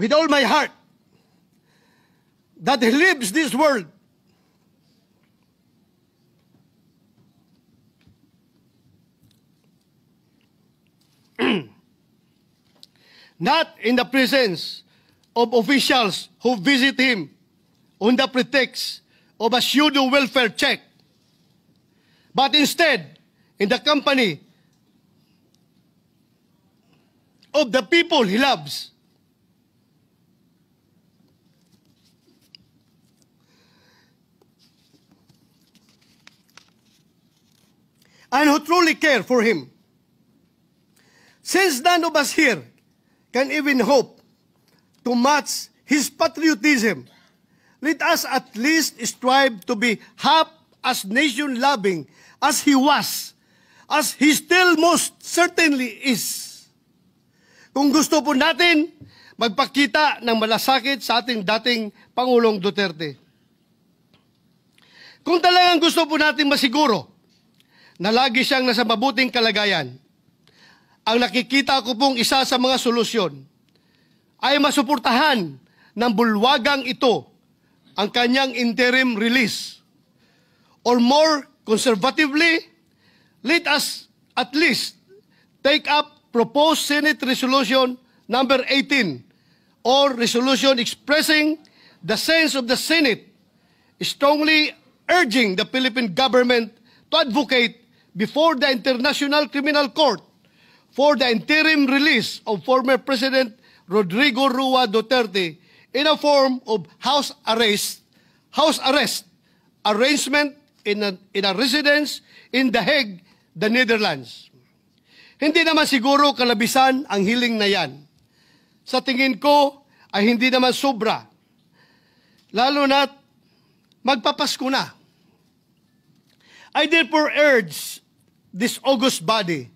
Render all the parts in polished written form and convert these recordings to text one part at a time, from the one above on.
with all my heart that he leaves this world not in the presence of officials who visit him on the pretext of a pseudo-welfare check, but instead in the company of the people he loves. And who truly care for him. Since none of us here can even hope to match his patriotism, let us at least strive to be half as nation-loving as he was, as he still most certainly is. Kung gusto po natin magpakita ng malasakit sa ating dating Pangulong Duterte. Kung talagang gusto po natin masiguro na lagi siyang nasa mabuting kalagayan, ang nakikita ko pong isa sa mga solusyon ay masuportahan ng bulwagang ito ang kanyang interim release. Or more conservatively, let us at least take up proposed Senate Resolution number 18 or resolution expressing the sense of the Senate strongly urging the Philippine government to advocate before the International Criminal Court for the interim release of former President Rodrigo Roa Duterte in a form of house arrest arrangement in a residence in The Hague, the Netherlands. Hindi naman siguro kalabisan ang hiling na yan. Sa tingin ko ay hindi naman sobra. Lalo na't magpapasko na. I therefore urge this august body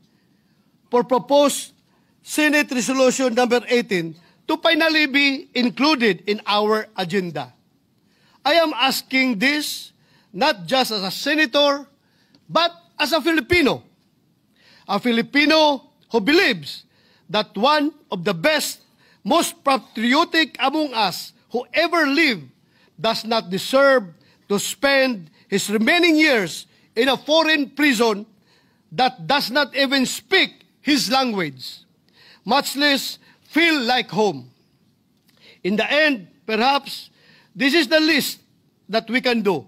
for proposed Senate Resolution number 18 to finally be included in our agenda. I am asking this not just as a senator, but as a Filipino who believes that one of the best, most patriotic among us who ever lived does not deserve to spend his remaining years in a foreign prison that does not even speak his language, much less feel like home. In the end, perhaps, this is the least that we can do